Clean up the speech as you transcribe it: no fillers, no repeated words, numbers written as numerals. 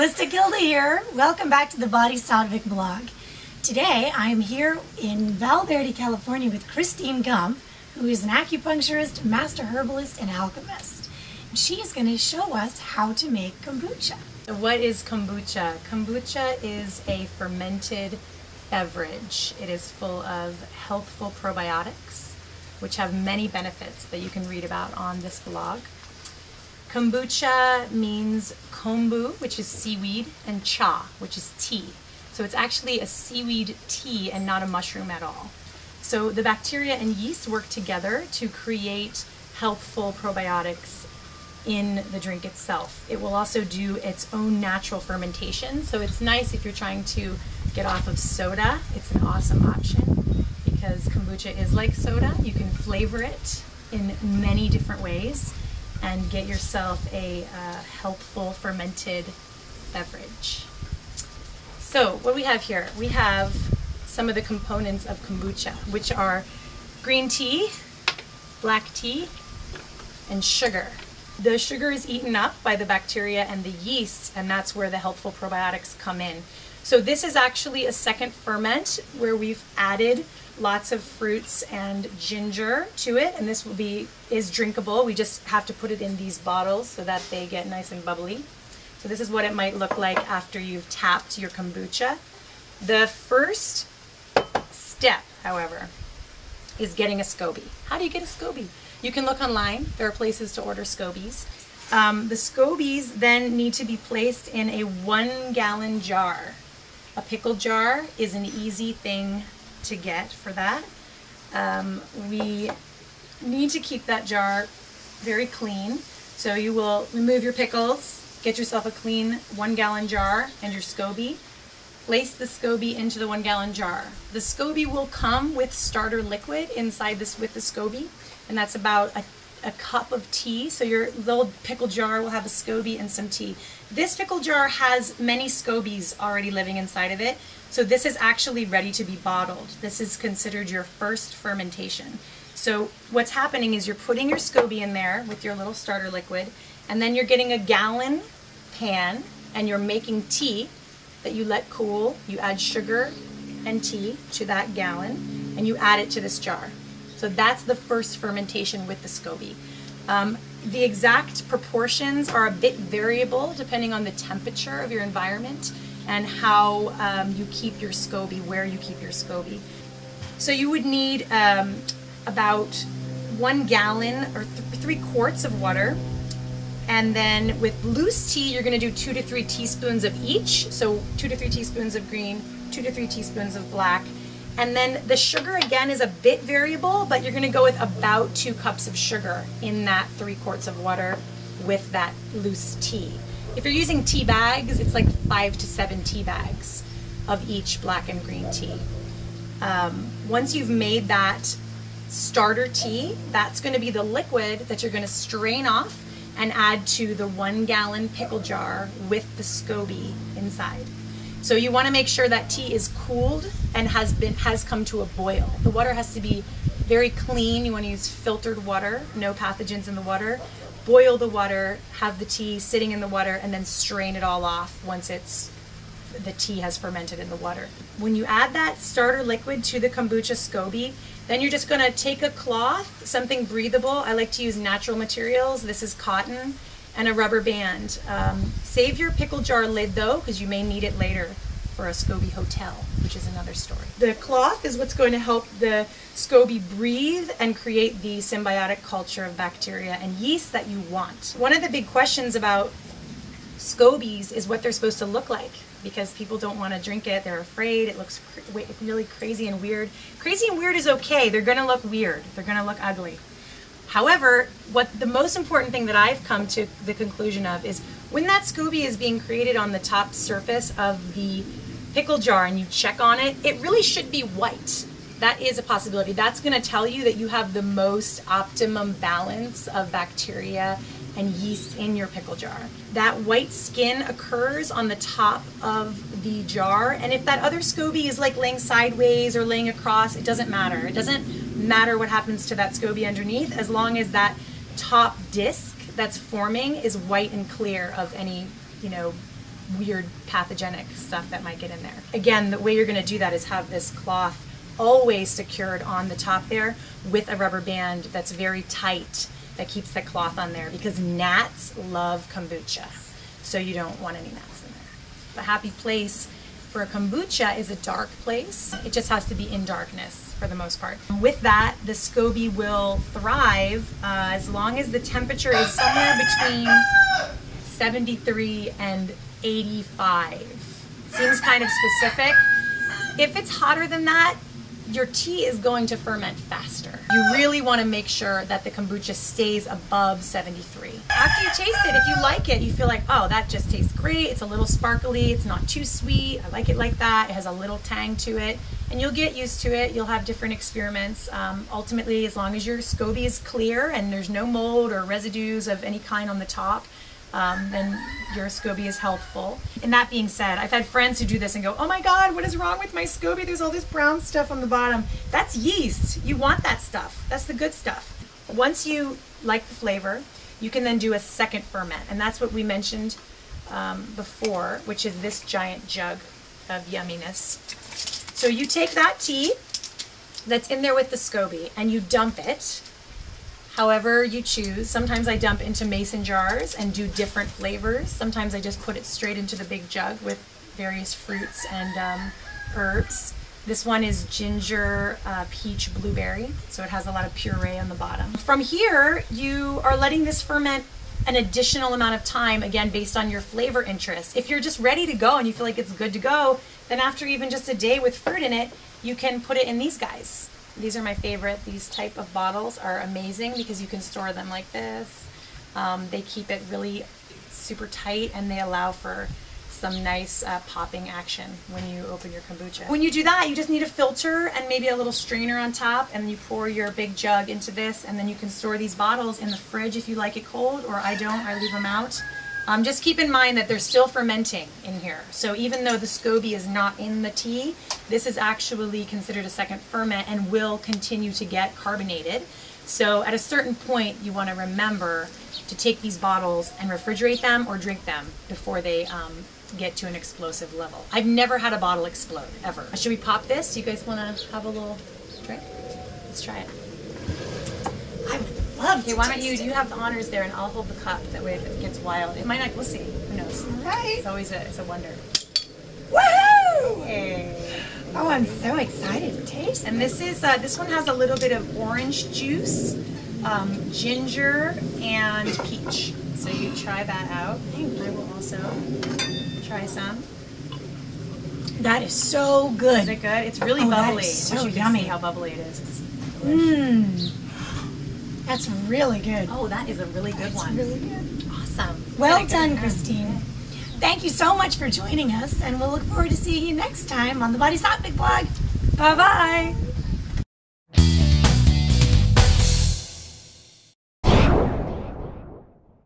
Holistic Hilda here. Welcome back to the Body Sattvic blog. Today I'm here in Val Verde, California with Christine Gump, who is an acupuncturist, master herbalist, and alchemist. She is going to show us how to make kombucha. So what is kombucha? Kombucha is a fermented beverage. It is full of healthful probiotics, which have many benefits that you can read about on this blog. Kombucha means kombu, which is seaweed, and cha, which is tea. So it's actually a seaweed tea and not a mushroom at all. So the bacteria and yeast work together to create healthful probiotics in the drink itself. It will also do its own natural fermentation. So it's nice if you're trying to get off of soda. It's an awesome option because kombucha is like soda. You can flavor it in many different ways and get yourself a healthful fermented beverage. So what we have here, we have some of the components of kombucha, which are green tea, black tea, and sugar. The sugar is eaten up by the bacteria and the yeast, and that's where the healthful probiotics come in. So this is actually a second ferment where we've added lots of fruits and ginger to it, and this is drinkable. We just have to put it in these bottles so that they get nice and bubbly. So this is what it might look like after you've tapped your kombucha. The first step, however, is getting a SCOBY. How do you get a SCOBY? You can look online. There are places to order SCOBYs. The SCOBYs then need to be placed in a 1-gallon jar. A pickle jar is an easy thing to get for that. We need to keep that jar very clean. So you will remove your pickles, get yourself a clean 1-gallon jar and your SCOBY. Place the SCOBY into the 1-gallon jar. The SCOBY will come with starter liquid inside this with the SCOBY, and that's about a cup of tea. So your little pickle jar will have a SCOBY and some tea. This pickle jar has many SCOBYs already living inside of it, so this is actually ready to be bottled. This is considered your first fermentation. So what's happening is you're putting your SCOBY in there with your little starter liquid, and then you're getting a gallon pan and you're making tea that you let cool. You add sugar and tea to that gallon and you add it to this jar. So that's the first fermentation with the SCOBY. The exact proportions are a bit variable depending on the temperature of your environment and how you keep your SCOBY, where you keep your SCOBY. So you would need about 1 gallon or 3 quarts of water. And then with loose tea, you're going to do 2 to 3 teaspoons of each. So 2 to 3 teaspoons of green, 2 to 3 teaspoons of black. And then the sugar again is a bit variable, but you're going to go with about 2 cups of sugar in that 3 quarts of water with that loose tea. If you're using tea bags, it's like 5 to 7 tea bags of each black and green tea. Once you've made that starter tea, that's going to be the liquid that you're going to strain off and add to the 1-gallon pickle jar with the SCOBY inside. So you want to make sure that tea is cooled and has come to a boil. The water has to be very clean. You want to use filtered water, no pathogens in the water. Boil the water, have the tea sitting in the water, and then strain it all off once the tea has fermented in the water. When you add that starter liquid to the kombucha SCOBY, then you're just going to take a cloth, something breathable. I like to use natural materials. This is cotton, and a rubber band. Save your pickle jar lid though, because you may need it later for a SCOBY hotel, which is another story. The cloth is what's going to help the SCOBY breathe and create the symbiotic culture of bacteria and yeast that you want. One of the big questions about SCOBYs is what they're supposed to look like, because people don't want to drink it. They're afraid. It looks really crazy and weird. Crazy and weird is okay. They're going to look weird. They're going to look ugly. However, the most important thing that I've come to the conclusion of is when that SCOBY is being created on the top surface of the pickle jar and you check on it, it really should be white. That is a possibility. That's going to tell you that you have the most optimum balance of bacteria and yeast in your pickle jar. That white skin occurs on the top of the jar, and if that other SCOBY is like laying sideways or laying across, it doesn't matter. It doesn't matter what happens to that SCOBY underneath, as long as that top disc that's forming is white and clear of any, weird pathogenic stuff that might get in there. Again, the way you're going to do that is have this cloth always secured on the top there with a rubber band that's very tight that keeps the cloth on there, because gnats love kombucha. So you don't want any gnats in there. A happy place for a kombucha is a dark place. It just has to be in darkness for the most part. With that, the SCOBY will thrive as long as the temperature is somewhere between 73 and 85. Seems kind of specific. If it's hotter than that, your tea is going to ferment faster. You really want to make sure that the kombucha stays above 73. After you taste it, if you like it, you feel like, oh, that just tastes great. It's a little sparkly. It's not too sweet. I like it like that. It has a little tang to it. And you'll get used to it. You'll have different experiments. Ultimately, as long as your SCOBY is clear and there's no mold or residues of any kind on the top, then your SCOBY is healthful. And that being said, I've had friends who do this and go, oh my God, what is wrong with my SCOBY? There's all this brown stuff on the bottom. That's yeast. You want that stuff. That's the good stuff. Once you like the flavor, you can then do a second ferment. And that's what we mentioned before, which is this giant jug of yumminess. So you take that tea that's in there with the SCOBY and you dump it however you choose. Sometimes I dump into mason jars and do different flavors. Sometimes I just put it straight into the big jug with various fruits and herbs. This one is ginger, peach, blueberry, so it has a lot of puree on the bottom. From here, you are letting this ferment an additional amount of time, again, based on your flavor interest. If you're just ready to go and you feel like it's good to go, then after even just a day with fruit in it, you can put it in these guys. These are my favorite. These type of bottles are amazing because you can store them like this. They keep it really super tight and they allow for some nice popping action when you open your kombucha. When you do that, you just need a filter and maybe a little strainer on top, and you pour your big jug into this, and then you can store these bottles in the fridge if you like it cold, or I don't, I leave them out. Just keep in mind that they're still fermenting in here. So even though the SCOBY is not in the tea, this is actually considered a second ferment and will continue to get carbonated. So at a certain point, you want to remember to take these bottles and refrigerate them or drink them before they get to an explosive level. I've never had a bottle explode, ever. Should we pop this? You guys want to have a little drink? Let's try it. I would love to. Okay, why don't you have the honors there and I'll hold the cup. That way if it gets wild, it might not, we'll see. Who knows? All right. It's always it's a wonder. Woohoo! Hey. Oh, I'm so excited to taste. And this is this one has a little bit of orange juice, ginger, and peach. So you try that out. I will also try some. That is so good. Is it good? It's really bubbly. That is so you yummy. See how bubbly it is. It's delicious. That's really good. Oh, that is a really good one. Really good. Awesome. Well done, Christine. Thank you so much for joining us, and we'll look forward to seeing you next time on the Body Sattvic blog. Bye-bye.